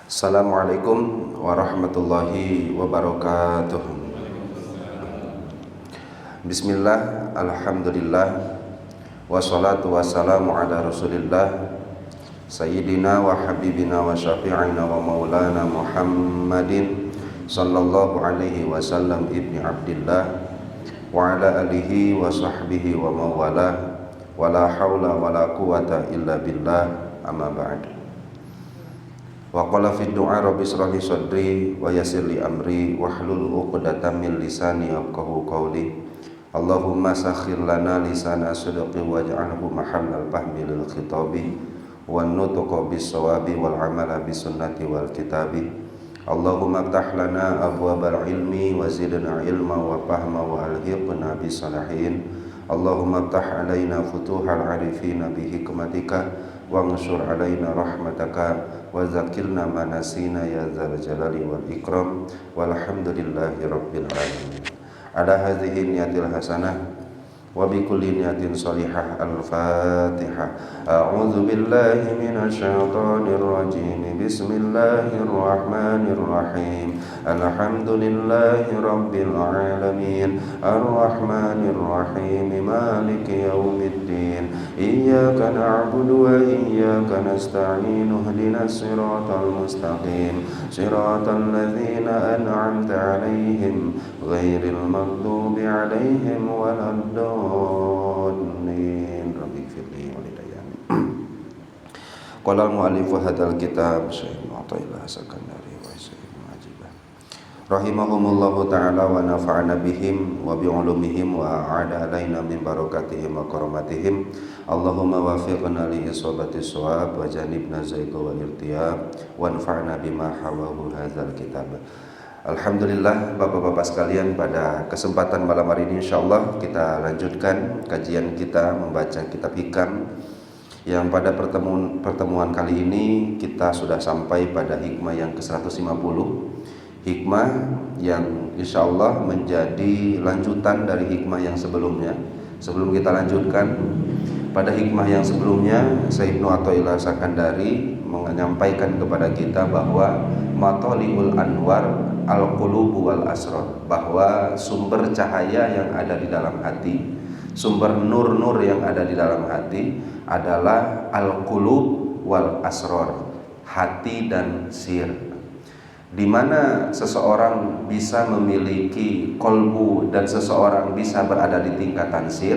Assalamualaikum warahmatullahi wabarakatuh. Bismillah, alhamdulillah, wassalatu wassalamu ala rasulillah Sayyidina wa habibina wa syafi'ina wa maulana Muhammadin sallallahu alaihi wasallam ibni abdillah wa ala alihi wa sahbihi wa mawalah wa la hawla wa la quwata illa billah, amma ba'd. Wa qala fi du'a rabbi shrah li sadri wa yassir li amri wahlul 'uqdatam min lisani yafqahu qawli. Allahumma sakhkhir lana lisana sidqi waj'alhu mahallal fahmi lil khitabi wan nutqa bis sawabi wal amala bis sunnati wal kitabi. Allahumma iftah lana abwabal ilmi wa zidna ilma wa fahma wa alhiqna bis salihin. Allahumma iftah alaina futuhal arifina bi hikmatika wa anshur alaina rahmataka wa zakirna manasina ya dzal jalali wal ikram walhamdulillahi rabbil alamin. Ala hadhihi niyatil hasanah wa bi kulli niyatin salihah. Al-Fatihah. A'udzu billahi minasy syaithanir rajim. Bismillahirrahmanirrahim. Alhamdulillahi rabbil alamin. Arrahmanir rahim. Maliki yaumiddin. Iyyaka na'budu wa iyyaka nasta'in. Ihdinas siratal mustaqim. Siratal ladzina an'amta 'alaihim ghairil maghdubi 'alaihim waladdallin. Rabbi firli walidayani. Qala al-mu'allifu hadzal kitab Syekh Mu'taillah Sakandari wa Syekh Majibah rahimahumullahu ta'ala wa nafa'ana bihim wa bi'ulumihim wa a'ada alaina min barakatihim wa karamatihim. Allahumma wafiqna li isabati shawab wa janibna zaiqa wal irtiyab wa anfa'na bima hawahu hadzal kitab. Alhamdulillah, bapak-bapak sekalian, pada kesempatan malam hari ini insyaallah kita lanjutkan kajian kita membaca kitab Hikam, yang pada pertemuan kali ini kita sudah sampai pada hikmah yang ke-150, hikmah yang insyaallah menjadi lanjutan dari hikmah yang sebelumnya. Sebelum kita lanjutkan, pada hikmah yang sebelumnya Syekh Ibnu Athaillah Sakandari menyampaikan kepada kita bahwa mataliul anwar al-qulubu wal asrar, bahwa sumber cahaya yang ada di dalam hati, sumber nur-nur yang ada di dalam hati adalah al-qulub wal asrar, hati dan sir. Di mana seseorang bisa memiliki kolbu dan seseorang bisa berada di tingkatan sir,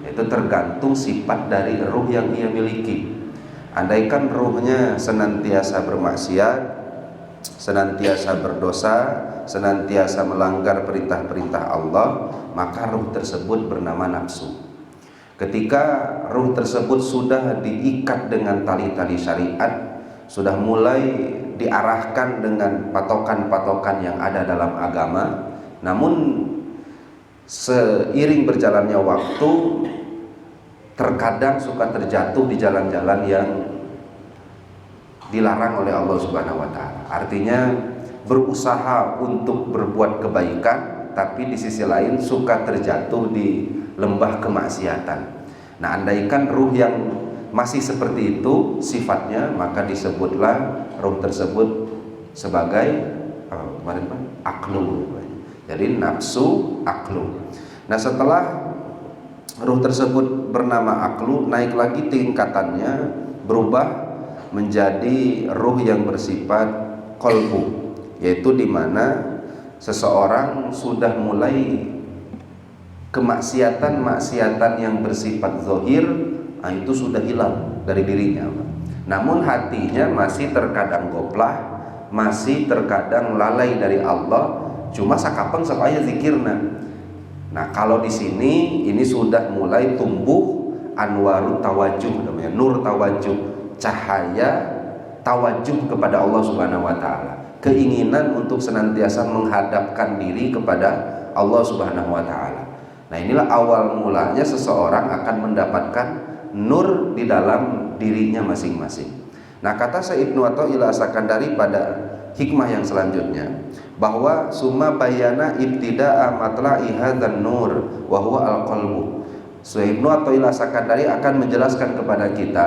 itu tergantung sifat dari ruh yang ia miliki. Andaikan ruhnya senantiasa bermaksiat, senantiasa berdosa, senantiasa melanggar perintah-perintah Allah, maka ruh tersebut bernama nafsu. Ketika ruh tersebut sudah diikat dengan tali-tali syariat, sudah mulai diarahkan dengan patokan-patokan yang ada dalam agama, namun seiring berjalannya waktu terkadang suka terjatuh di jalan-jalan yang dilarang oleh Allah Subhanahu wa taala. Artinya berusaha untuk berbuat kebaikan, tapi di sisi lain suka terjatuh di lembah kemaksiatan. Nah, andaikan ruh yang masih seperti itu sifatnya, maka disebutlah ruh tersebut sebagai aklu. Jadi nafsu, aklu. Nah, setelah ruh tersebut bernama aklu, naik lagi tingkatannya, berubah menjadi ruh yang bersifat qalbu, yaitu di mana seseorang sudah mulai kemaksiatan yang bersifat zahir, itu sudah hilang dari dirinya. Namun hatinya masih terkadang goplah, masih terkadang lalai dari Allah, cuma sakapeng supaya zikirna. Nah, kalau di sini ini sudah mulai tumbuh anwarut tawajuh, namanya nur tawajuh, cahaya tawajuh kepada Allah Subhanahu wa taala. Keinginan untuk senantiasa menghadapkan diri kepada Allah Subhanahu wa taala. Nah, inilah awal mulanya seseorang akan mendapatkan nur di dalam dirinya masing-masing. Nah, kata Syekh Ibnu Athaillah Sakandari pada hikmah yang selanjutnya, bahwa summa bayana ibtida'a matla'i hadzan nur wa huwa al-qalbu. Syekh Ibnu Athaillah Sakandari akan menjelaskan kepada kita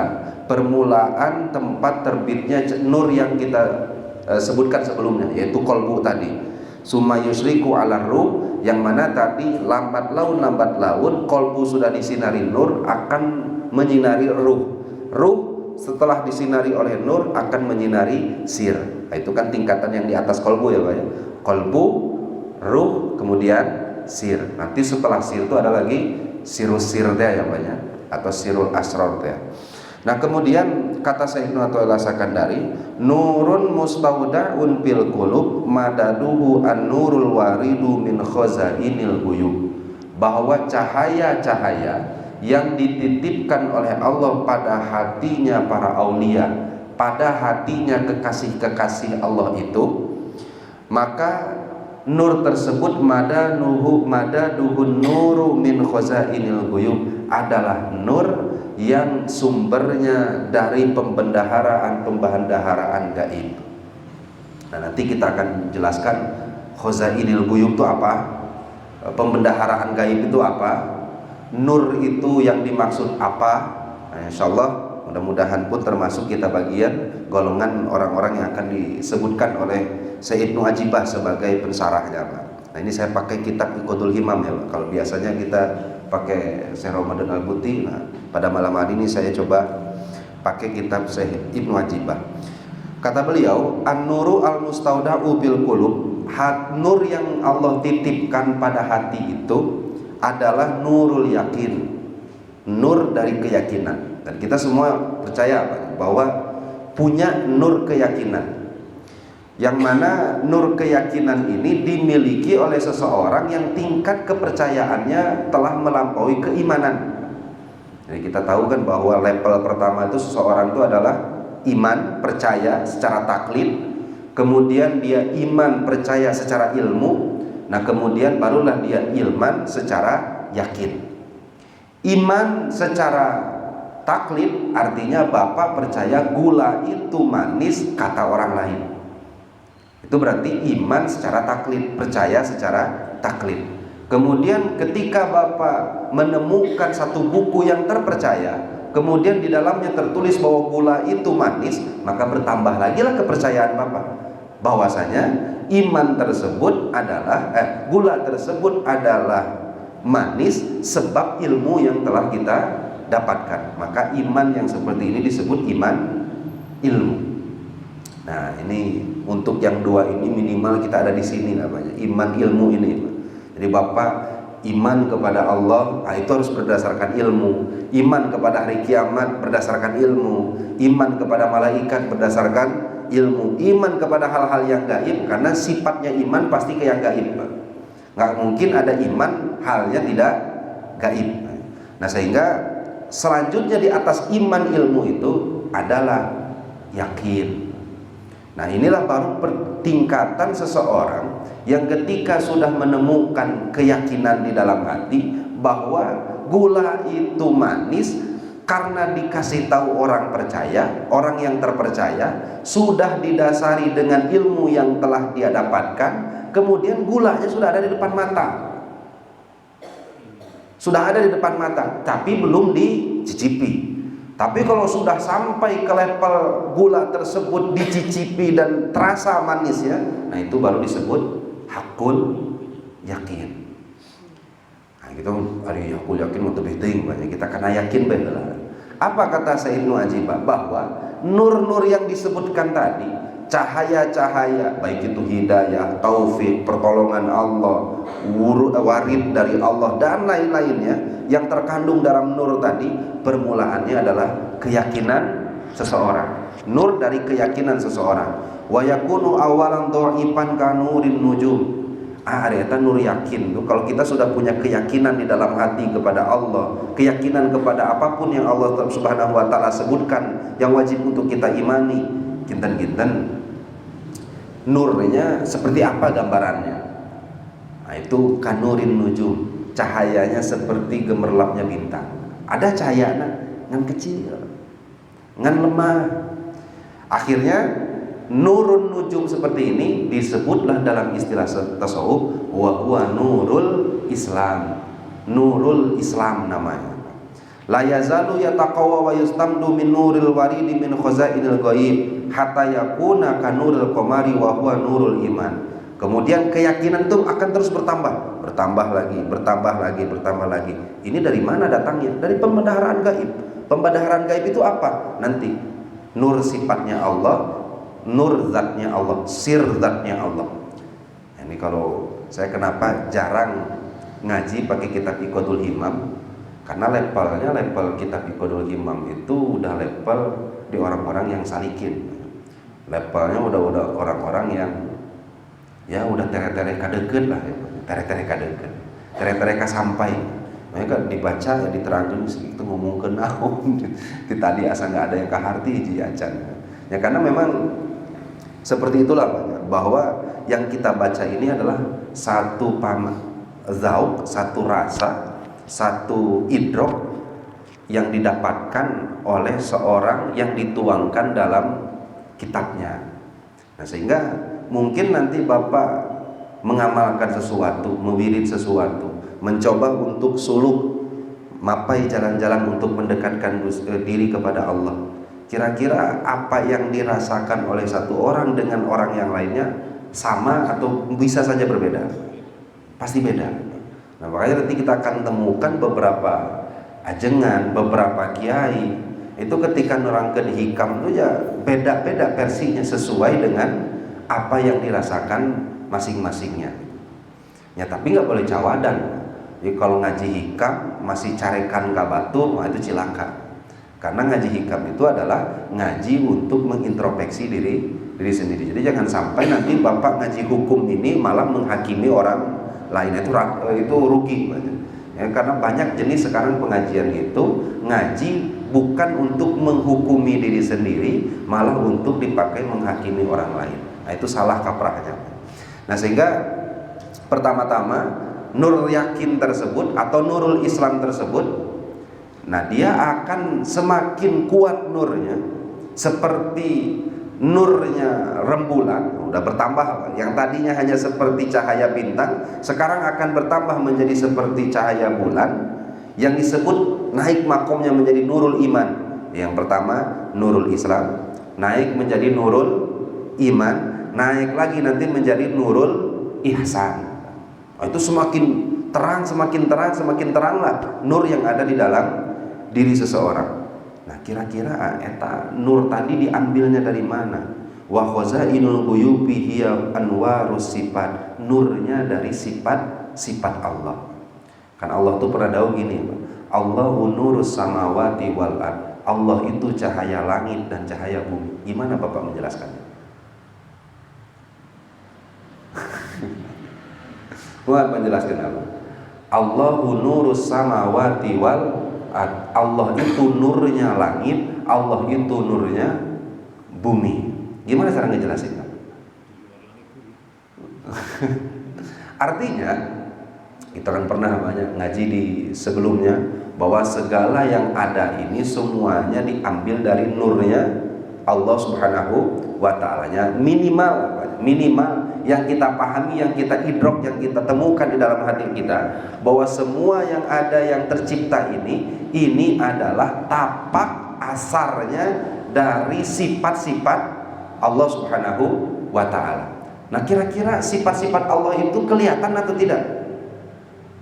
permulaan tempat terbitnya nur yang kita sebutkan sebelumnya, yaitu kolbu tadi. Summa yusriku ala ruh, yang mana tadi lambat laun kolbu sudah disinari nur akan menyinari ruh. Ruh setelah disinari oleh nur akan menyinari sir. Nah, itu kan tingkatan yang di atas kolbu ya Pak ya. Kolbu, ruh, kemudian sir. Nanti setelah sir itu ada lagi sirus sirnya ya Pak ya, atau sirul asrar ya. Nah kemudian kata Syekh Ibnu Athaillah Sakandari, nurun mustaudaun fil qulub madaduhu an-nurul waridu min khazainil ghuyub, bahwa cahaya-cahaya yang dititipkan oleh Allah pada hatinya para aulia, pada hatinya kekasih-kekasih Allah itu, maka nur tersebut madaduhun nuru min khazainil ghuyub, adalah nur yang sumbernya dari pembendaharaan gaib. Nah nanti kita akan jelaskan khazainil ghuyub itu apa, pembendaharaan gaib itu apa, nur itu yang dimaksud apa. Nah, insyaallah mudah-mudahan pun termasuk kita bagian golongan orang-orang yang akan disebutkan oleh Syekh Ibnu Ajibah sebagai pensarahnya Pak. Nah ini saya pakai kitab Iqodul Himam ya Pak. Kalau biasanya kita pakai Syekh Ramadan Al-Buti, nah pada malam hari ini saya coba pakai kitab Syekh Ibnu Ajibah. Kata beliau, an-nuru al-mustauda'u bil qulub, nur yang Allah titipkan pada hati itu adalah nurul yakin, nur dari keyakinan. Dan kita semua percaya Pak, bahwa punya nur keyakinan, yang mana nur keyakinan ini dimiliki oleh seseorang yang tingkat kepercayaannya telah melampaui keimanan. Jadi kita tahu kan bahwa level pertama itu seseorang itu adalah iman, percaya secara taklid, kemudian dia iman, percaya secara ilmu, nah kemudian barulah dia ilman secara yakin. Iman secara taklid artinya bapak percaya gula itu manis kata orang lain. Itu berarti iman secara taklid, percaya secara taklid. Kemudian ketika Bapak menemukan satu buku yang terpercaya, kemudian di dalamnya tertulis bahwa gula itu manis, maka bertambah lagi lah kepercayaan Bapak bahwasanya iman tersebut adalah gula tersebut adalah manis sebab ilmu yang telah kita dapatkan. Maka iman yang seperti ini disebut iman ilmu. Nah ini untuk yang dua ini minimal kita ada di sini namanya iman ilmu ini. Jadi Bapak iman kepada Allah, itu harus berdasarkan ilmu. Iman kepada hari kiamat berdasarkan ilmu. Iman kepada malaikat berdasarkan ilmu. Iman kepada hal-hal yang gaib, karena sifatnya iman pasti ke yang gaib. Nggak mungkin ada iman halnya tidak gaib. Nah sehingga selanjutnya di atas iman ilmu itu adalah yakin. Nah inilah baru tingkatan seseorang yang ketika sudah menemukan keyakinan di dalam hati bahwa gula itu manis karena dikasih tahu orang percaya, orang yang terpercaya, sudah didasari dengan ilmu yang telah dia dapatkan, kemudian gulanya sudah ada di depan mata. Sudah ada di depan mata, tapi belum dicicipi. Tapi kalau sudah sampai ke level gula tersebut dicicipi dan terasa manisnya, nah itu baru disebut hakul yakin. Nah gitu, hari hakul yakin mau lebih tinggi banyak kita karena yakin benar. Apa kata Syekh Ibnu Ajibah? Bahwa nur-nur yang disebutkan tadi, cahaya-cahaya, baik itu hidayah, taufik, pertolongan Allah, warid dari Allah dan lain-lainnya yang terkandung dalam nur tadi, permulaannya adalah keyakinan seseorang. Nur dari keyakinan seseorang. Wa yakunu awalan dhaifan kanurin nujum. Eta nur yakin tuh. Kalau kita sudah punya keyakinan di dalam hati kepada Allah, keyakinan kepada apapun yang Allah Subhanahu wa taala sebutkan yang wajib untuk kita imani, kinten-kinten nurnya seperti apa gambarannya? Nah, itu kanurin nujum. Cahayanya seperti gemerlapnya bintang. Ada cahaya ngan kecil, ngan lemah. Akhirnya nurun nujum seperti ini disebutlah dalam istilah tasawuf wa huwa nurul Islam. Nurul Islam namanya. La yazalu yataqawwa wa yustamdu min nuril waridi min khazainil ghaib hatta yakuna ka nuril qamari wa huwa nurul iman. Kemudian keyakinan itu akan terus bertambah, bertambah lagi, bertambah lagi, bertambah lagi. Ini dari mana datangnya? Dari pembendaharaan gaib. Pembendaharaan gaib itu apa? Nanti nur sifatnya Allah, nur zatnya Allah, sir zatnya Allah. Ini kalau saya kenapa jarang ngaji pakai kitab Iqadul Himam, karena level kitab Iqadul Himam itu udah level di orang-orang yang salikin. Levelnya udah orang-orang yang ya udah tere-tere kadeket lah ya. Tere-tere kadeket. Tere-tere kasampai. Mereka dibaca ya diterangkan itu ngomongkeun naon. Di tadi asa enggak ada yang kaharti hiji acan. Ya karena memang seperti itulah bahwa yang kita baca ini adalah satu zauq, satu rasa, satu idrok yang didapatkan oleh seorang yang dituangkan dalam kitabnya. Nah, sehingga mungkin nanti Bapak mengamalkan sesuatu, mewirid sesuatu, mencoba untuk suluk, mapai jalan-jalan untuk mendekatkan diri kepada Allah. Kira-kira apa yang dirasakan oleh satu orang dengan orang yang lainnya sama atau bisa saja berbeda? Pasti beda. Nah, makanya nanti kita akan temukan beberapa ajengan, beberapa kiai itu ketika nerangkeun hikam itu ya beda-beda versinya sesuai dengan apa yang dirasakan masing-masingnya. Ya tapi nggak boleh cawadan. Jadi kalau ngaji hikam masih carekan ka batu, itu cilaka. Karena ngaji hikam itu adalah ngaji untuk mengintrospeksi diri sendiri. Jadi jangan sampai nanti Bapak ngaji hukum ini malah menghakimi orang lain, itu rugi. Ya, karena banyak jenis sekarang pengajian itu ngaji bukan untuk menghukumi diri sendiri, malah untuk dipakai menghakimi orang lain. Nah, itu salah kaprahnya. Nah, sehingga pertama-tama nur yakin tersebut atau nurul Islam tersebut, nah dia akan semakin kuat nurnya seperti nurnya rembulan, udah bertambah. Yang tadinya hanya seperti cahaya bintang, sekarang akan bertambah menjadi seperti cahaya bulan, yang disebut naik makomnya menjadi nurul iman. Yang pertama nurul Islam, naik menjadi nurul iman, naik lagi nanti menjadi nurul ihsan. Itu semakin terang, semakin terang, semakin teranglah nur yang ada di dalam diri seseorang. Nah, kira-kira eta nur tadi diambilnya dari mana? Wa khazainul ghuyubi hiya anwarus sifat. Nurnya dari sifat Allah. Kan Allah tuh pernah tahu gini, Allahu nurus samawati wal ard. Allah itu cahaya langit dan cahaya bumi. Gimana Bapak menjelaskannya? Buat menjelaskan apa? Allahu nurus samawati wal ard. Allah itu nurnya langit, Allah itu nurnya bumi. Gimana cara ngejelasin? Artinya kita kan pernah banyak ngaji di sebelumnya bahwa segala yang ada ini semuanya diambil dari nurnya Allah Subhanahu wa ta'alanya. Minimal yang kita pahami, yang kita idrok, yang kita temukan di dalam hati kita, bahwa semua yang ada yang tercipta ini adalah tapak asarnya dari sifat-sifat Allah Subhanahu wa ta'ala. Nah, kira-kira sifat-sifat Allah itu kelihatan atau tidak?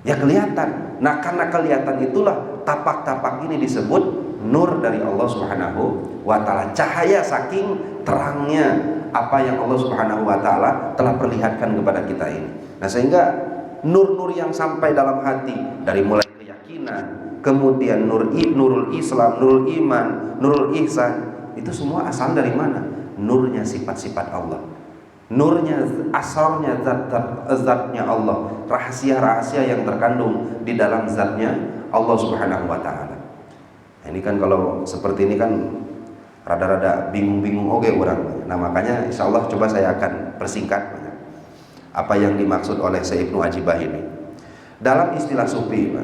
Ya kelihatan. Nah, karena kelihatan itulah tapak-tapak ini disebut nur dari Allah Subhanahu wa ta'ala. Cahaya saking terangnya apa yang Allah Subhanahu wa ta'ala telah perlihatkan kepada kita ini. Nah, sehingga nur-nur yang sampai dalam hati, dari mulai keyakinan, kemudian nurul Islam, nurul iman, nurul ihsan, itu semua asal dari mana? Nurnya sifat-sifat Allah, nurnya asarnya zatnya Allah, rahasia-rahasia yang terkandung di dalam zatnya Allah Subhanahu wa ta'ala. Ini kan kalau seperti ini kan rada-rada bingung-bingung oke orang. Nah, makanya insya Allah coba saya akan persingkat apa yang dimaksud oleh Syekh Ibnu Ajibah ini. Dalam istilah sufi,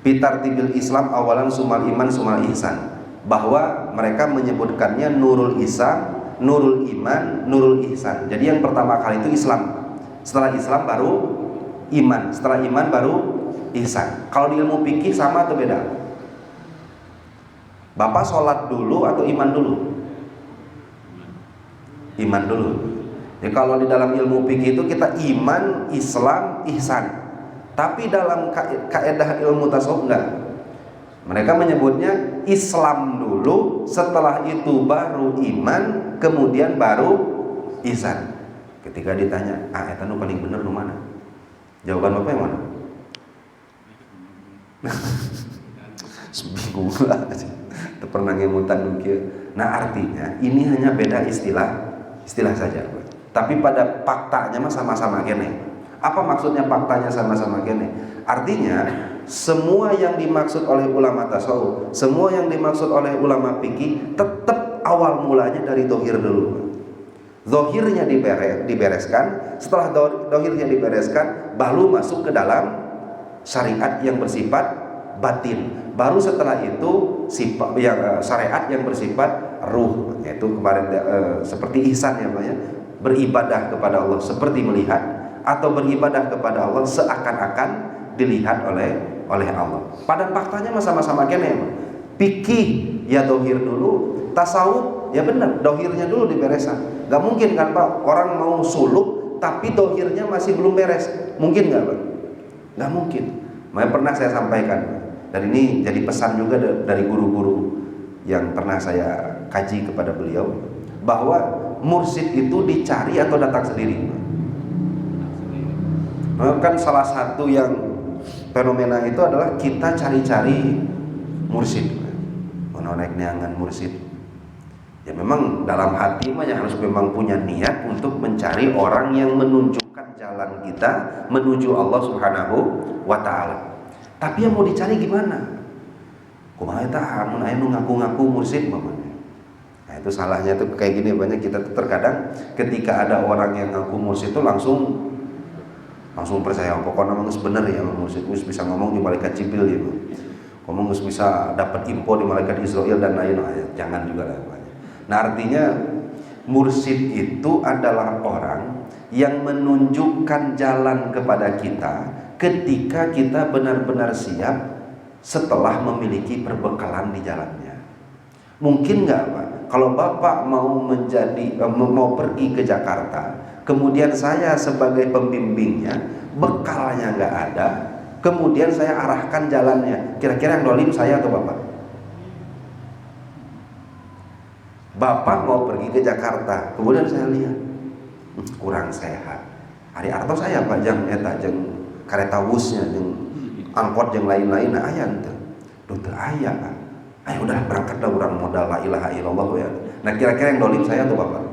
bitartibil Islam awalan sumal iman sumal ihsan, bahwa mereka menyebutkannya nurul Islam, nurul iman, nurul ihsan. Jadi yang pertama kali itu Islam, setelah Islam baru iman, setelah iman baru ihsan. Kalau di ilmu fikih sama atau beda? Bapak sholat dulu atau iman dulu? Iman dulu. Jadi kalau di dalam ilmu fikih itu kita iman, Islam, ihsan. Tapi dalam kaidah ilmu tasawuf enggak. Mereka menyebutnya Islam dulu, setelah itu baru iman, kemudian baru ihsan. Ketika ditanya, eta nu paling bener nu mana? Jawaban Bapak yang mana? Bingung lah. Pernah ngemutan dukia. Nah, artinya ini hanya beda istilah saja. Tapi pada faktanya mah sama-sama kene. Apa maksudnya faktanya sama-sama kene? Artinya semua yang dimaksud oleh ulama tasawuf, semua yang dimaksud oleh ulama fikih tetap awal mulanya dari dohir dulu. Dohirnya dibereskan, setelah dohirnya dibereskan, baru masuk ke dalam syariat yang bersifat batin. Baru setelah itu sifat yang syariat yang bersifat ruh, yaitu kemarin seperti ihsan ya Pak ya, beribadah kepada Allah seperti melihat, atau beribadah kepada Allah seakan-akan dilihat oleh Allah. Pada faktanya sama-sama kene. Fikih ya dohir dulu, tasawuf ya benar dohirnya dulu diberesan. Gak mungkin kan Pak, orang mau suluk tapi dohirnya masih belum beres. Mungkin gak Pak? Gak mungkin. Makanya pernah saya sampaikan, dan ini jadi pesan juga dari guru-guru yang pernah saya kaji kepada beliau, bahwa mursyid itu dicari atau datang sendiri. Kan salah satu yang fenomena itu adalah kita cari-cari mursyid, naik neangan mursyid. Ya memang dalam hati mah yang harus memang punya niat untuk mencari orang yang menunjukkan jalan kita menuju Allah Subhanahu wa taala. Tapi yang mau dicari gimana? Kumaha eta mun aya nu ngaku-ngaku mursyid mamanya. Nah, itu salahnya tuh kayak gini, banyak kita tuh terkadang ketika ada orang yang ngaku mursyid itu langsung percaya pokoknya geus bener ya mursyid, geus bisa ngomong di malaikat Jibril ya. Ngomong geus bisa dapat info di malaikat Israel dan lain ayat. Jangan juga lah. Nah, artinya mursyid itu adalah orang yang menunjukkan jalan kepada kita ketika kita benar-benar siap setelah memiliki perbekalan di jalannya. Mungkin nggak Pak, kalau Bapak mau pergi ke Jakarta, kemudian saya sebagai pembimbingnya, bekalnya nggak ada, kemudian saya arahkan jalannya, kira-kira yang dolim saya atau Bapak? Bapak mau pergi ke Jakarta, kemudian saya lihat kurang sehat. Hari artos saya Pak jang eta jeng kareta wusnya jeng angkot jeng lain-lain aya teu. Duh teu aya Pak. Ayo udah berangkat dah urang modal la ilaha illallah ya. Nah, kira-kira yang dolim saya tuh Bapak.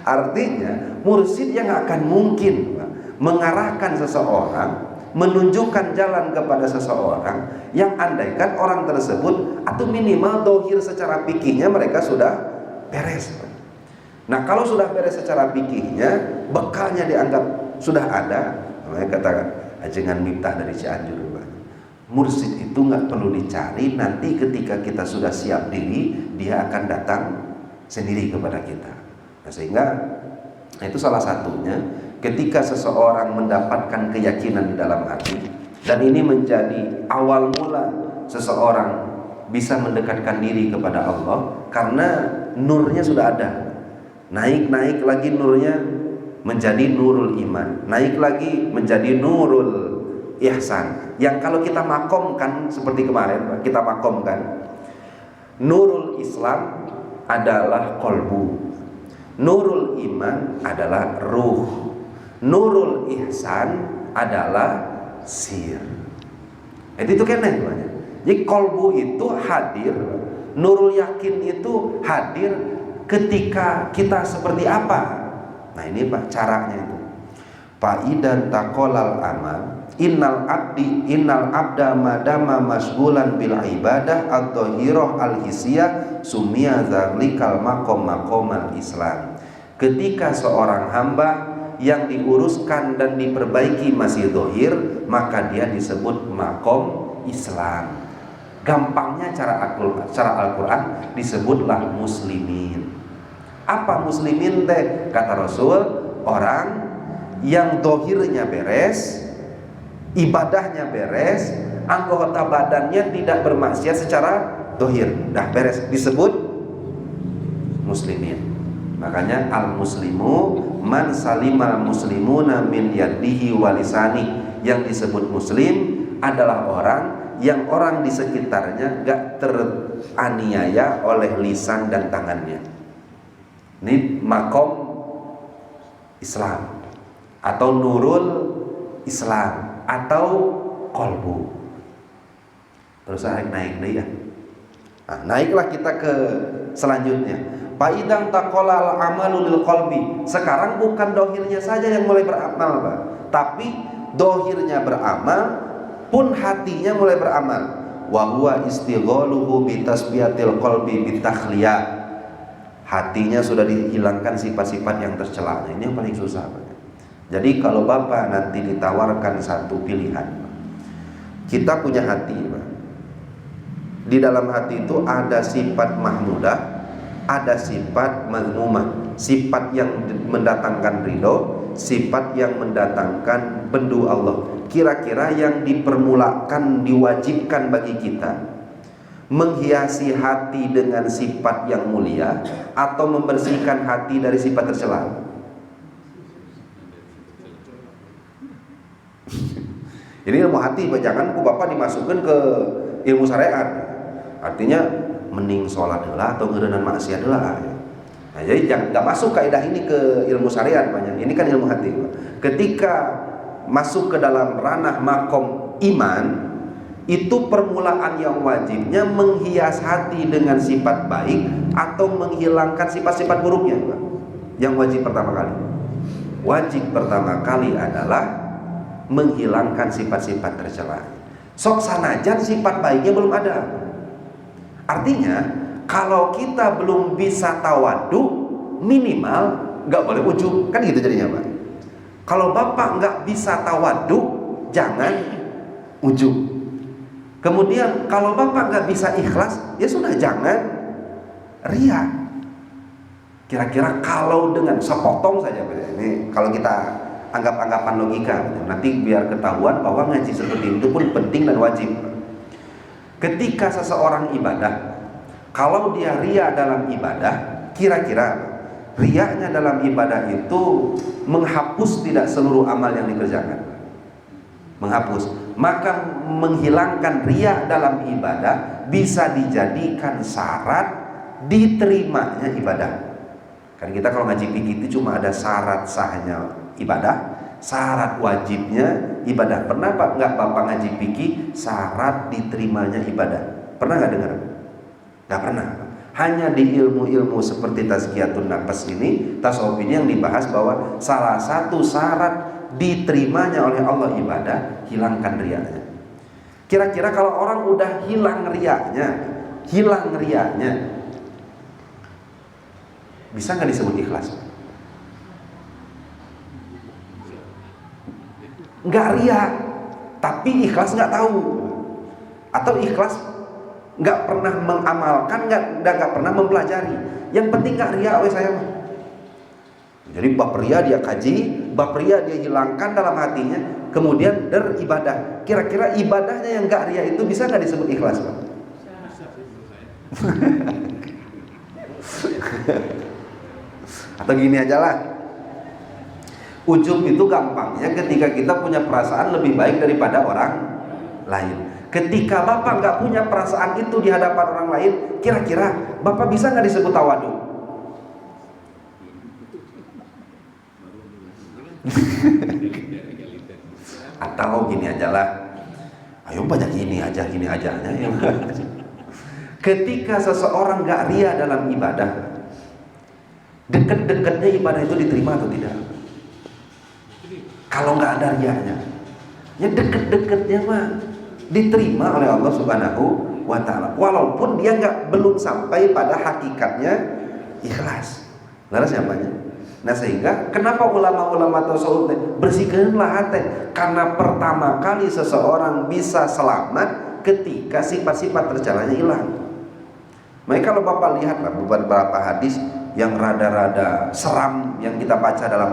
Artinya mursyid yang akan mungkin Pak, mengarahkan seseorang, menunjukkan jalan kepada seseorang yang andaikan orang tersebut atau minimal dohir secara fikihnya mereka sudah beres. Nah, kalau sudah beres secara fikihnya, bekalnya dianggap sudah ada. Namanya kata ajengan Miftah dari Cianjur, mursyid itu nggak perlu dicari, nanti ketika kita sudah siap diri, dia akan datang sendiri kepada kita. Nah, sehingga itu salah satunya ketika seseorang mendapatkan keyakinan di dalam hati, dan ini menjadi awal mula seseorang bisa mendekatkan diri kepada Allah karena nurnya sudah ada. Naik lagi nurnya menjadi nurul iman, naik lagi menjadi nurul ihsan. Yang kalau kita makomkan seperti kemarin kita makomkan, nurul Islam adalah kolbu, nurul iman adalah ruh, nurul ihsan adalah sir. Itu kan namanya. Jadi kolbu itu hadir, nurul yakin itu hadir ketika kita seperti apa. Nah, ini Pak caranya itu. Faidan taqolal amal innal abda madama masghulan bil ibadah adh-dhahirah al-hisiyah sumia zalikal maqamal Islam. Ketika seorang hamba yang diuruskan dan diperbaiki masih dohir, maka dia disebut makom Islam. Gampangnya cara Al-Quran disebutlah muslimin. Apa muslimin teh? Kata Rasul, orang yang dohirnya beres, ibadahnya beres, anggota badannya tidak bermaksiat secara dohir, dah beres, disebut muslimin. Makanya al-muslimu man salimal muslimuna min yadihi walisani. Yang disebut muslim adalah orang yang orang di sekitarnya gak teraniaya oleh lisan dan tangannya. Ini makom Islam atau nurul Islam atau kolbu. Terus naik deh ya. Nah, naiklah kita ke selanjutnya. Faidang taqolal amalu lil qalbi. Sekarang bukan dohirnya saja yang mulai beramal, Pak, tapi dohirnya beramal pun hatinya mulai beramal. Wa huwa istighaluhu bi tasbiyatil qalbi bi takhliyah. Hatinya sudah dihilangkan sifat-sifat yang tercela. Nah, ini yang paling susah, Pak. Jadi kalau Bapak nanti ditawarkan satu pilihan, kita punya hati, Pak. Di dalam hati itu ada sifat mahmudah, ada sifat mazmumah, sifat yang mendatangkan ridho, sifat yang mendatangkan bendu Allah. Kira-kira yang dipermulakan, diwajibkan bagi kita menghiasi hati dengan sifat yang mulia atau membersihkan hati dari sifat tercela? Ini ilmu hati, jangan Bapak dimasukkan ke ilmu syariat. Artinya mending sholat adalah atau ngerenan maksiat adalah. Nah, jadi jangan masuk kaidah ini ke ilmu syariat banyak. Ini kan ilmu hati. Ketika masuk ke dalam ranah makom iman, itu permulaan yang wajibnya menghias hati dengan sifat baik atau menghilangkan sifat-sifat buruknya, Pak. Yang wajib pertama kali. Wajib pertama kali adalah menghilangkan sifat-sifat tercela. Sok sanajan sifat baiknya belum ada. Artinya kalau kita belum bisa tawadu, minimal nggak boleh ujub, kan gitu jadinya, Pak. Kalau Bapak nggak bisa tawadu, jangan ujub. Kemudian kalau Bapak nggak bisa ikhlas, ya sudah jangan ria. Kira-kira kalau dengan sepotong saja, ini kalau kita anggap-anggapan logika, nanti biar ketahuan bahwa ngaji seperti itu pun penting dan wajib. Ketika seseorang ibadah, kalau dia ria dalam ibadah, kira-kira riaknya dalam ibadah itu menghapus tidak seluruh amal yang dikerjakan? Menghapus. Maka menghilangkan riak dalam ibadah bisa dijadikan syarat diterimanya ibadah. Kan kita kalau ngaji fikih itu cuma ada syarat sahnya ibadah, syarat wajibnya ibadah. Pernah Pak nggak Bapak ngaji fikih syarat diterimanya ibadah? Pernah nggak dengar? Nggak pernah. Hanya di ilmu-ilmu seperti tazkiyatun nafs ini, tasawuf ini yang dibahas bahwa salah satu syarat diterimanya oleh Allah ibadah, hilangkan riaknya. Kira-kira kalau orang udah hilang riaknya, bisa nggak disebut ikhlas? Nggak riak, tapi ikhlas nggak tahu, atau ikhlas nggak pernah mengamalkan, nggak pernah mempelajari. Yang penting nggak riak oleh saya mah. Jadi bab ria dia kaji, bab ria dia hilangkan dalam hatinya, kemudian beribadah. Kira-kira ibadahnya yang nggak ria itu bisa nggak disebut ikhlas, Pak? Atau gini aja lah, ujub itu gampangnya ketika kita punya perasaan lebih baik daripada orang lain. Ketika Bapak nggak punya perasaan itu di hadapan orang lain, kira-kira Bapak bisa nggak disebut tawadu? Atau gini aja lah, ayo banyak gini aja ya. Ketika seseorang gak ria dalam ibadah, deket-deketnya ibadah itu diterima atau tidak? Kalau gak ada rianya, ya deket-deketnya mah diterima oleh Allah Subhanahu wa ta'ala, walaupun dia belum sampai pada hakikatnya ikhlas. Laras siapanya? Nah sehingga kenapa ulama-ulama tasawuf bersihkanlah hati? Karena pertama kali seseorang bisa selamat ketika sifat-sifat tercelanya hilang. Makanya kalau Bapak lihatlah beberapa hadis yang rada-rada seram yang kita baca dalam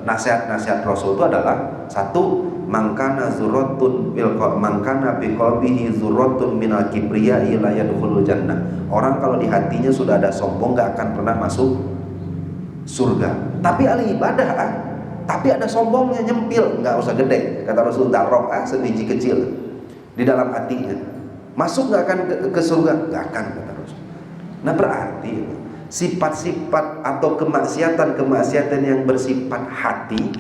nasihat-nasihat Rasul itu adalah satu, mangkana zurratun mangkana biqalbihi zurratun minal kibriya'i la yadkhulul jannah. Orang kalau di hatinya sudah ada sombong gak akan pernah masuk surga. Tapi ahli ibadah tapi ada sombongnya, nyempil, nggak usah gede, kata Rasul, darok sebiji kecil di dalam hatinya, masuk nggak akan ke surga, nggak akan, kata Rasul. Nah berarti sifat-sifat atau kemaksiatan yang bersifat hati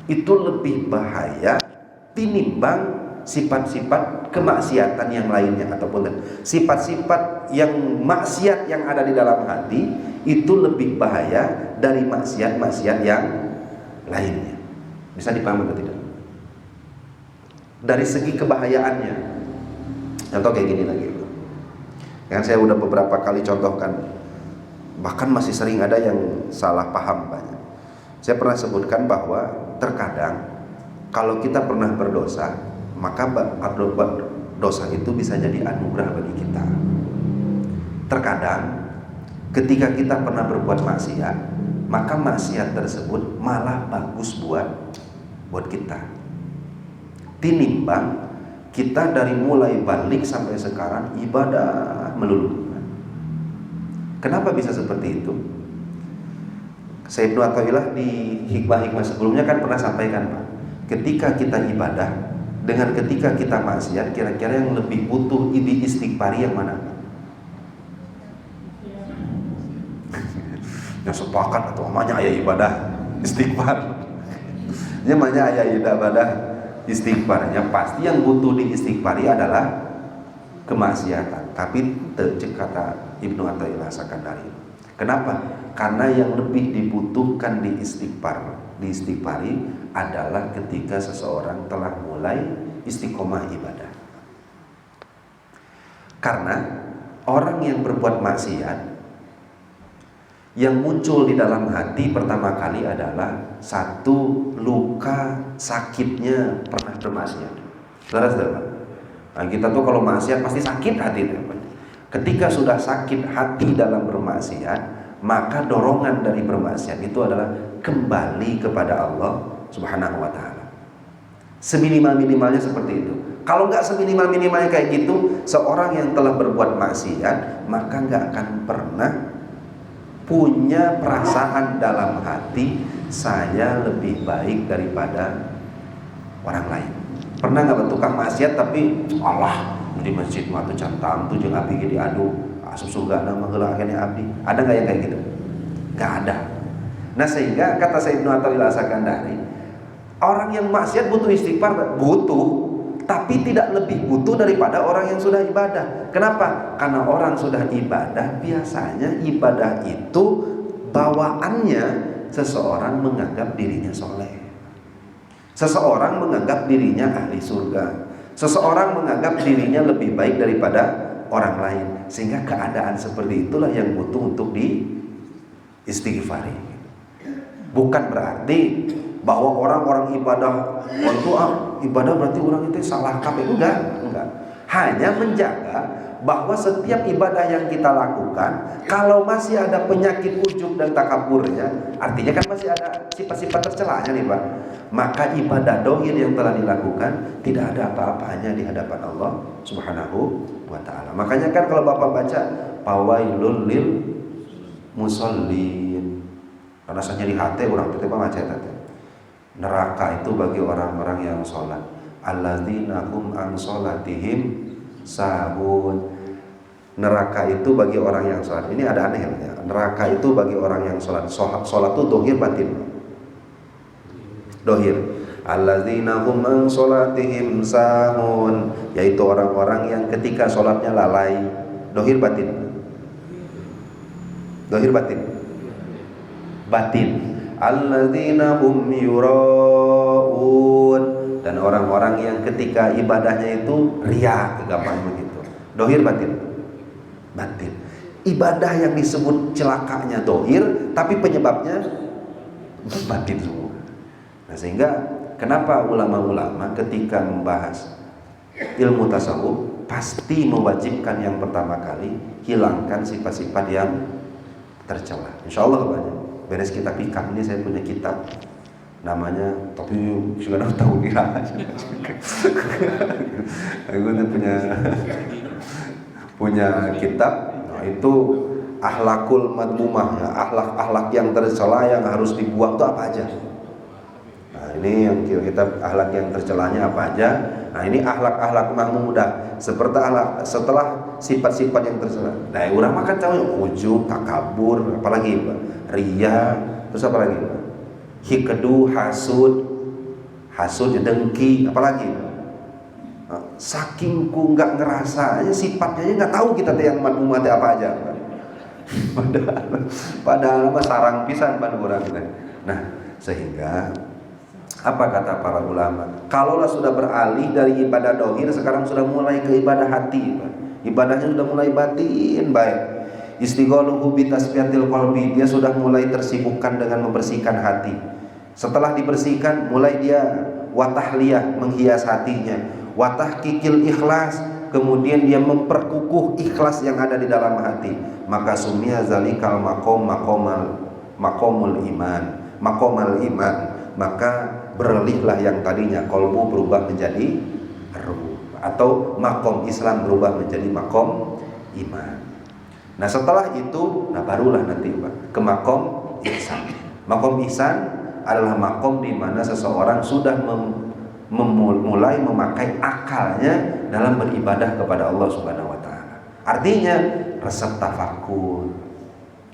itu lebih bahaya tinimbang sifat-sifat kemaksiatan yang lainnya, ataupun sifat-sifat yang maksiat yang ada di dalam hati itu lebih bahaya dari maksiat-maksiat yang lainnya. Bisa dipahami atau tidak? Dari segi kebahayaannya. Contoh kayak gini lagi. Yang saya udah beberapa kali contohkan, bahkan masih sering ada yang salah paham banyak. Saya pernah sebutkan bahwa terkadang kalau kita pernah berdosa, maka dosa itu bisa jadi anugerah bagi kita. Terkadang ketika kita pernah berbuat maksiat, maka maksiat tersebut malah bagus buat kita. Tinimbang kita dari mulai balik sampai sekarang ibadah melulu. Kenapa bisa seperti itu? Syekh Ibnu Athaillah di hikmah-hikmah sebelumnya kan pernah sampaikan, Pak, ketika kita ibadah dengan ketika kita maksiat, kira-kira yang lebih butuh istighfari yang mana? Yang sepakat atau namanya ayah ibadah istighfar, namanya ayah ibadah istighfarnya pasti yang butuh diistighfari adalah kemaksiatan. Tapi cek kata Ibnu Athaillah Sakandari, kenapa? Karena yang lebih dibutuhkan diistighfari adalah ketika seseorang telah mulai istiqomah ibadah. Karena orang yang berbuat maksiat, yang muncul di dalam hati pertama kali adalah satu, luka sakitnya pernah bermaksiat. Saudara-saudara, nah kita tuh kalau maksiat pasti sakit hati. Ketika sudah sakit hati dalam bermaksiat, maka dorongan dari bermaksiat itu adalah kembali kepada Allah Subhanahu wa ta'ala. Seminimal-minimalnya seperti itu. Kalau nggak seminimal-minimalnya kayak gitu, seorang yang telah berbuat maksiat maka nggak akan pernah punya perasaan dalam hati saya lebih baik daripada orang lain. Pernah nggak tukang maksiat tapi Allah di masjid mah tuh cantam tuh jeung abdi ge diadu asup surga nama heula kene abdi. Ada nggak yang kayak gitu? Nggak ada. Nah sehingga kata Syekh Ibnu Athaillah Sakandari, orang yang maksiat butuh istighfar, butuh, tapi tidak lebih butuh daripada orang yang sudah ibadah. Kenapa? Karena orang sudah ibadah, biasanya ibadah itu bawaannya seseorang menganggap dirinya soleh, seseorang menganggap dirinya ahli surga, seseorang menganggap dirinya lebih baik daripada orang lain. Sehingga keadaan seperti itulah yang butuh untuk diistighfari. Bukan berarti bahwa orang-orang ibadah ibadah berarti orang itu salah kabeh, enggak. Hanya menjaga bahwa setiap ibadah yang kita lakukan, kalau masih ada penyakit ujub dan takaburnya, artinya kan masih ada sifat-sifat tercelanya nih Pak, maka ibadah dohir yang telah dilakukan tidak ada apa-apanya di hadapan Allah Subhanahu wa ta'ala. Makanya kan kalau Bapak baca fawailul lil musallin, karena saya nyeri hati orang itu Pak baca tadi. Neraka itu bagi orang-orang yang sholat, alladzina hum an sholatihim sahun. Neraka itu bagi orang yang sholat. Ini ada anehnya. Neraka itu bagi orang yang sholat. Sholat itu dohir batin. Dohir. Alladzina hum an sholatihim sahun, yaitu orang-orang yang ketika sholatnya lalai. Dohir batin. Dohir batin. Batin. Alladzina hum yura'un, dan orang-orang yang ketika ibadahnya itu riya, gampang begitu. Dohir batin. Batin. Ibadah yang disebut celakanya dohir, tapi penyebabnya batin semua. Nah sehingga kenapa ulama-ulama ketika membahas ilmu tasawuf pasti mewajibkan yang pertama kali hilangkan sifat-sifat yang tercela. Insya Allah banyak. Beres kitab hikam ini saya punya kitab namanya, tapi sudah tahu dia. Aku tuh punya kitab, nah itu akhlakul madmumah, ya, akhlak yang tercela yang harus dibuang itu apa aja. Nah ini yang kita akhlak yang tercelanya apa aja. Nah ini akhlak mahmudah setelah sifat-sifat yang tercela. Nah orang makan tahu ujub, takabur, apalagi ria, terus apa lagi? Hikedu, hasud, dengki, apalagi? Saking ku nggak ngerasa aja sifatnya nggak tahu kita yang madmumah apa aja. Padahal mah sarang pisan pan urang kita. Nah, sehingga apa kata para ulama? Kalaulah sudah beralih dari ibadah dohir, sekarang sudah mulai ke ibadah hati. Ibadahnya sudah mulai batin baik. Istighaluhu bi tasfiyatil qalbi, dia sudah mulai tersibukkan dengan membersihkan hati. Setelah dibersihkan, mulai dia watahliyah, menghias hatinya, watahqiqil ikhlas, kemudian dia memperkukuh ikhlas yang ada di dalam hati. Maka sumia zalikal maqamul iman. Maka beralihlah yang tadinya qalbu berubah menjadi ruh, atau makom Islam berubah menjadi makom iman. Nah setelah itu, nah barulah nanti ke makom ihsan. Makom ihsan adalah makom di mana seseorang sudah mulai memakai akalnya dalam beribadah kepada Allah Subhanahu wa taala. Artinya resep tafakur.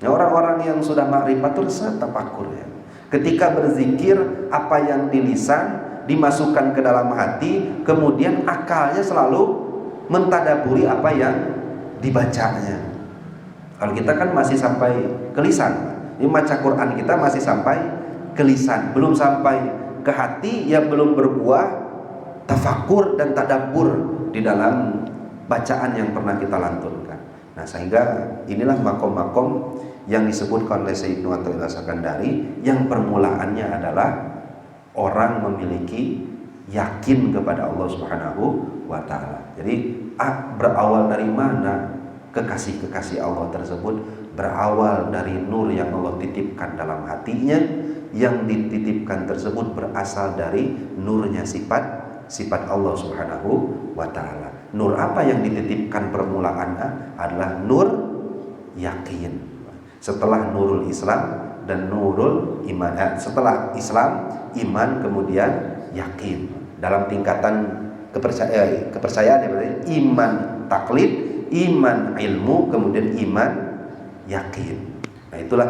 Ya, orang-orang yang sudah makrifat itu resep tafakur ya. Ketika berzikir, apa yang di lisan dimasukkan ke dalam hati, kemudian akalnya selalu mentadaburi apa yang dibacanya. Kalau kita kan masih sampai ke lisan. Ini baca Quran kita masih sampai ke lisan, belum sampai ke hati, ya belum berbuah tafakur dan tadabbur di dalam bacaan yang pernah kita lantunkan. Nah, sehingga inilah makom-makom yang disebutkan oleh Sayyid Nu'atullah Sakandari, yang permulaannya adalah orang memiliki yakin kepada Allah Subhanahu wa taala. Jadi berawal dari mana kekasih-kekasih Allah tersebut? Berawal dari nur yang Allah titipkan dalam hatinya. Yang dititipkan tersebut berasal dari nurnya sifat Allah Subhanahu wa taala. Nur apa yang dititipkan permulaannya? Adalah nur yakin. Setelah nurul Islam dan nurul iman, setelah Islam, iman, kemudian yakin. Dalam tingkatan kepercayaan ya, berarti iman taklid, iman ilmu, kemudian iman yakin. Nah itulah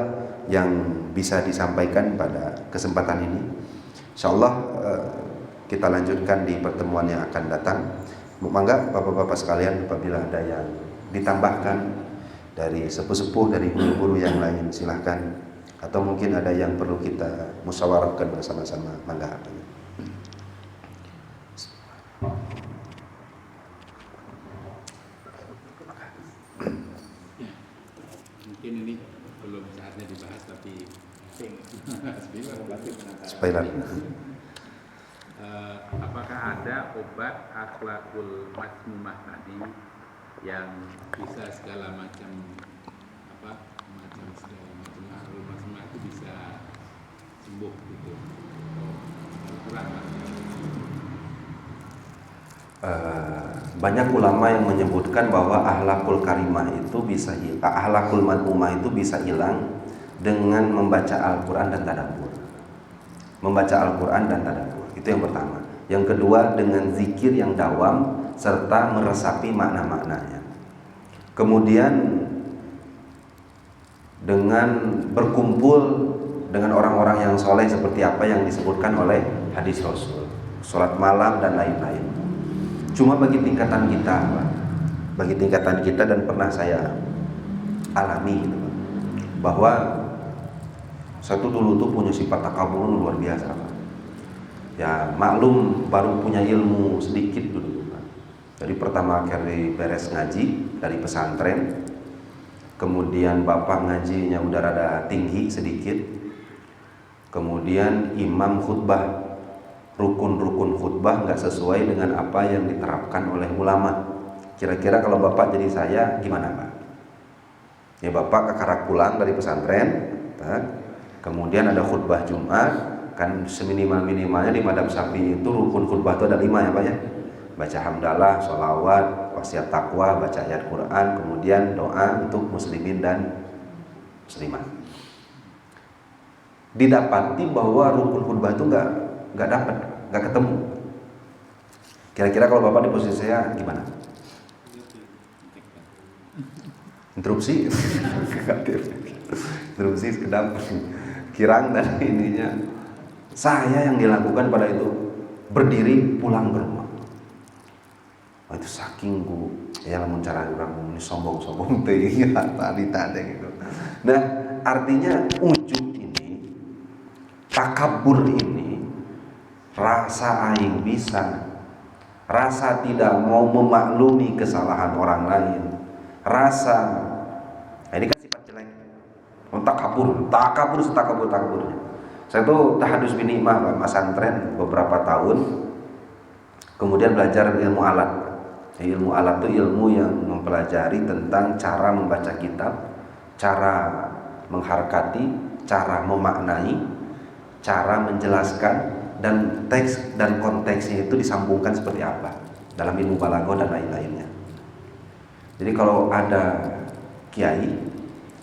yang bisa disampaikan pada kesempatan ini. Insyaallah kita lanjutkan di pertemuan yang akan datang. Monggo Bapak-bapak sekalian, apabila ada yang ditambahkan dari sepuh-sepuh, dari guru-guru yang lain, silahkan. Atau mungkin ada yang perlu kita musyawarahkan bersama-sama, monggo. Mungkin ini belum saatnya dibahas, tapi Spoiler. Apakah ada obat akhlakul madmumah tadi yang bisa segala macam akhlakul madmumah itu bisa sembuh gitu? Kurang. Banyak ulama yang menyebutkan bahwa akhlakul karimah itu bisa akhlakul madmumah itu bisa hilang dengan membaca Al-Quran dan tadabbur. Membaca Al-Quran dan tadabbur, itu yang pertama. Yang kedua, dengan zikir yang dawam serta meresapi makna-maknanya. Kemudian dengan berkumpul dengan orang-orang yang soleh seperti apa yang disebutkan oleh hadis Rasul, sholat malam dan lain-lain. Cuma bagi tingkatan kita, dan pernah saya alami gitu, bahwa satu dulu tuh punya sifat takabur luar biasa, Pak. Ya maklum baru punya ilmu sedikit dulu, Pak. Jadi pertama kali beres ngaji dari pesantren, kemudian bapak ngajinya udah rada tinggi sedikit, kemudian imam khutbah, rukun-rukun khutbah nggak sesuai dengan apa yang diterapkan oleh ulama. Kira-kira kalau bapak jadi saya gimana, Pak? Ya bapak kekarak pulang dari pesantren, Pak. Kemudian ada khutbah Jumat, kan seminimal-minimalnya di madhab Syafi'i itu rukun khutbah itu ada 5 ya Pak ya. Baca hamdalah, sholawat, wasiat takwa, baca ayat Quran, kemudian doa untuk muslimin dan muslimat. Didapati bahwa rukun khutbah itu nggak dapat, nggak ketemu. Kira-kira kalau Bapak di posisi saya gimana? Interupsi, interupsi sekedap kirang dan ininya. Saya yang dilakukan pada itu berdiri pulang ke rumah. Oh, itu saking ku ya lamun cara orang ini sombong-sombong teh tadi gitu. Nah, artinya ujub ini, takabur ini, rasa aing bisa, rasa tidak mau memaklumi kesalahan orang lain, rasa ini kan sifat jelek. Takabur setakabur-takaburnya. Saya tuh tahadus binikmah Mas Santren beberapa tahun, kemudian belajar ilmu alat. Ilmu alat itu ilmu yang mempelajari tentang cara membaca kitab, cara mengharkati, cara memaknai, cara menjelaskan, dan teks dan konteksnya itu disambungkan seperti apa dalam ilmu balaghah dan lain-lainnya. Jadi kalau ada kiai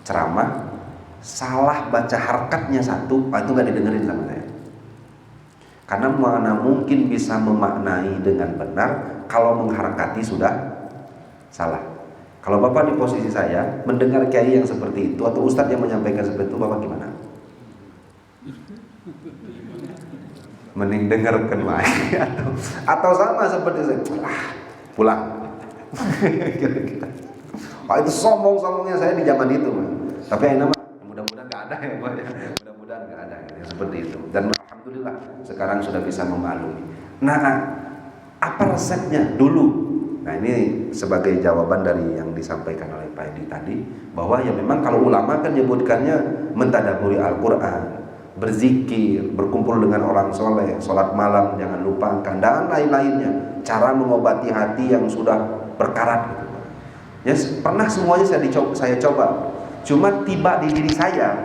ceramah salah baca harkatnya satu, itu nggak didengerin sama saya. Karena mana mungkin bisa memaknai dengan benar kalau mengharkati sudah salah. Kalau Bapak di posisi saya mendengar kiai yang seperti itu atau ustadz yang menyampaikan seperti itu, Bapak gimana? Mending dengarkan lagi atau sama seperti saya, pulang. Pak itu sombong-sombongnya saya di zaman itu, tapi yang nama mudah-mudahan nggak ada ya Pak ya. Mudah-mudahan nggak ada gitu, seperti itu. Dan alhamdulillah sekarang sudah bisa memaklumi. Nah, apa resepnya dulu? Nah, ini sebagai jawaban dari yang disampaikan oleh Pak Edi tadi, bahwa ya memang kalau ulama kan menyebutkannya mentadaburi Al-Quran, berzikir, berkumpul dengan orang soleh, sholat malam jangan lupakan, dan lain-lainnya. Cara mengobati hati yang sudah berkarat gitu. Ya, pernah semuanya saya coba. Cuma tiba di diri saya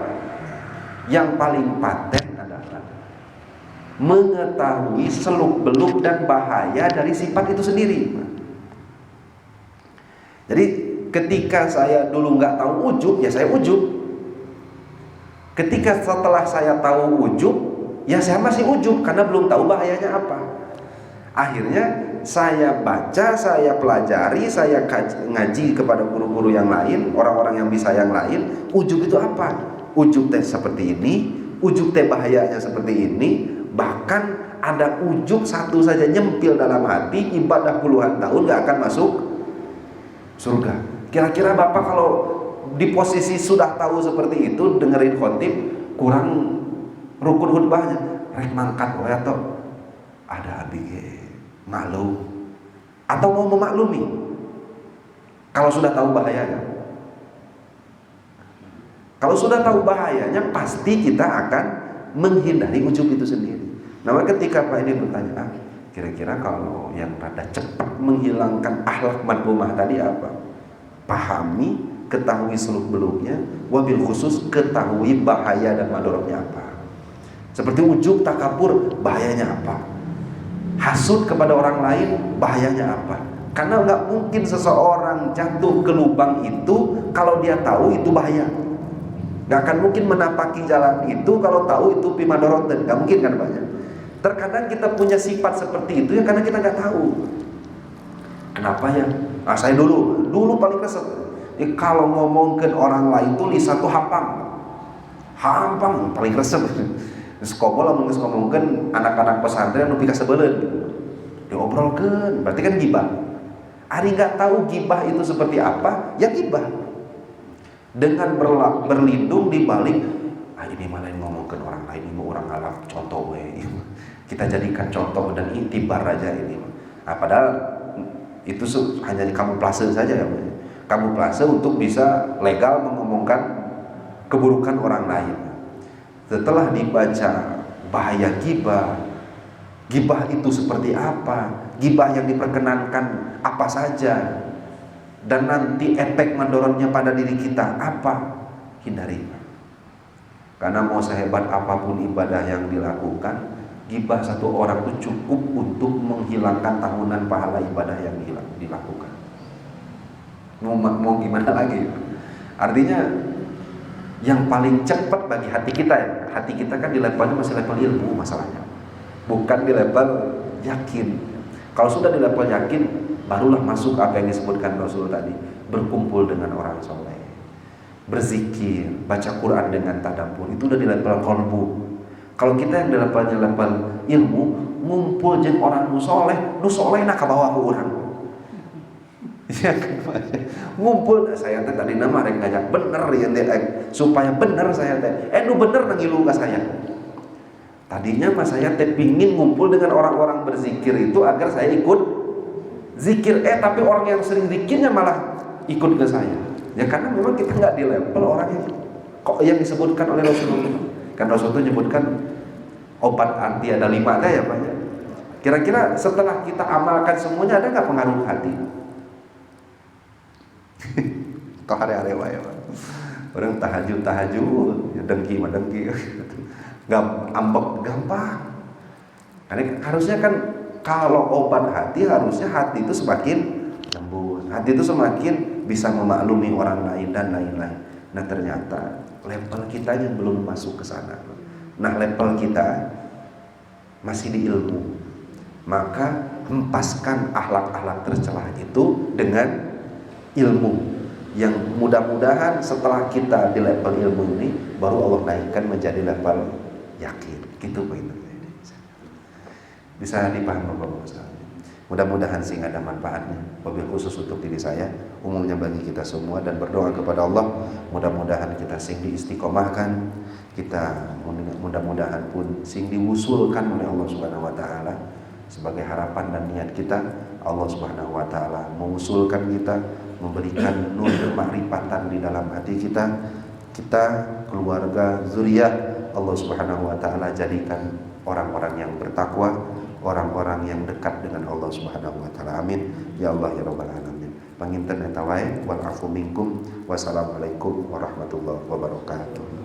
yang paling paten adalah mengetahui seluk-beluk dan bahaya dari sifat itu sendiri. Jadi ketika saya dulu nggak tahu ujub, ya saya ujub. Ketika setelah saya tahu ujub, ya saya masih ujub karena belum tahu bahayanya apa. Akhirnya saya baca, saya pelajari, saya ngaji kepada guru-guru yang lain, orang-orang yang bisa yang lain. Ujub itu apa? Ujub teh seperti ini, ujub teh bahayanya seperti ini. Bahkan ada ujub satu saja nyempil dalam hati, ibadah puluhan tahun gak akan masuk surga. Kira-kira Bapak kalau di posisi sudah tahu seperti itu, dengerin khotib kurang rukun khutbahnya, rek mangkat wae atau ada abg malu atau mau memaklumi kalau sudah tahu bahayanya. Kalau sudah tahu bahayanya pasti kita akan menghindari ujub itu sendiri. Nah, ketika Pak ini bertanya, kira-kira kalau yang rada cepat menghilangkan akhlak madmumah tadi apa? Pahami, ketahui seluk-beluknya, wabil khusus ketahui bahaya dan madorotnya apa. Seperti ujub, takabur, bahayanya apa? Hasud kepada orang lain, bahayanya apa? Karena nggak mungkin seseorang jatuh ke lubang itu kalau dia tahu itu bahaya. Nggak akan mungkin menapaki jalan itu kalau tahu itu pimadoroten. Nggak mungkin kan banyak. Terkadang kita punya sifat seperti itu ya karena kita nggak tahu. Kenapa ya? Nah, saya dulu paling kesel. Kalau ngomongin orang lain tuh lisan tuh hampang paling resep. Sekolah lah ngomongkan anak-anak pesantren nu pika sebelen gitu. Diobrolkeun, berarti kan gibah. Ari nggak tahu gibah itu seperti apa, ya gibah. Dengan berlindung di balik ini malah ngomongkan orang lain, ini orang ngalap contoh we. Kita jadikan contoh dan itibar aja ini. Nah, padahal itu hanya kamuflase saja ya. Kamuflase untuk bisa legal mengomongkan keburukan orang lain. Setelah dibaca bahaya gibah itu seperti apa, gibah yang diperkenankan apa saja, dan nanti efek mandorotnya pada diri kita apa, hindari. Karena mau sehebat apapun ibadah yang dilakukan, gibah satu orang itu cukup untuk menghilangkan tahunan pahala ibadah yang dilakukan. Mau gimana lagi? Artinya yang paling cepat bagi hati kita ya, hati kita kan di levelnya masih level ilmu masalahnya, bukan di level yakin. Kalau sudah di level yakin, barulah masuk apa yang disebutkan Rasul tadi, berkumpul dengan orang soleh, berzikir, baca Quran dengan tadabbur, itu udah di level qalbu. Kalau kita yang di levelnya level ilmu, ngumpul jeung orang nu soleh nak ke bawah orang. Ya kan, ngumpul saya teh tadi nama rek ngajak bener ya teh supaya bener saya teh nu bener ngilu ka saya. Tadinya mas saya teh pingin ngumpul dengan orang-orang berzikir itu agar saya ikut zikir, tapi orang yang sering zikirnya malah ikut ke saya. Ya karena memang kita nggak di level orang yang disebutkan oleh Rasulullah. Kan Rasulullah menyebutkan obat anti ada 5 teh ya Pak ya. Kira-kira setelah kita amalkan semuanya ada nggak pengaruh hati? Kok hari-hari wae Pak. Orang tahajud ya dengki gampang. Karena harusnya kan kalau obat hati harusnya hati itu semakin lembut, hati itu semakin bisa memaklumi orang lain dan lain-lain. Nah ternyata level kita yang belum masuk ke sana. Nah level kita masih di ilmu, maka hempaskan akhlak-akhlak tercelah itu dengan ilmu yang mudah-mudahan setelah kita di level ilmu ini baru Allah naikkan menjadi level yakin. Gitu poinnya. Bisa dipahami Bapak-Bapak. Mudah-mudahan sehingga ada manfaatnya, wabil khusus untuk diri saya, umumnya bagi kita semua, dan berdoa kepada Allah mudah-mudahan kita sing diistiqomahkan, kita mudah-mudahan pun sing diwusulkan oleh Allah Subhanahu wa taala sebagai harapan dan niat kita. Allah Subhanahu wa taala mengusulkan kita, memberikan nur kemakrifatan di dalam hati kita, keluarga, zuriat, Allah Subhanahu wa taala jadikan orang-orang yang bertakwa, orang-orang yang dekat dengan Allah Subhanahu wa taala. Amin ya Allah ya rabbal alamin. Panginten eta wae wal afu minkum. Wassalamualaikum warahmatullahi wabarakatuh.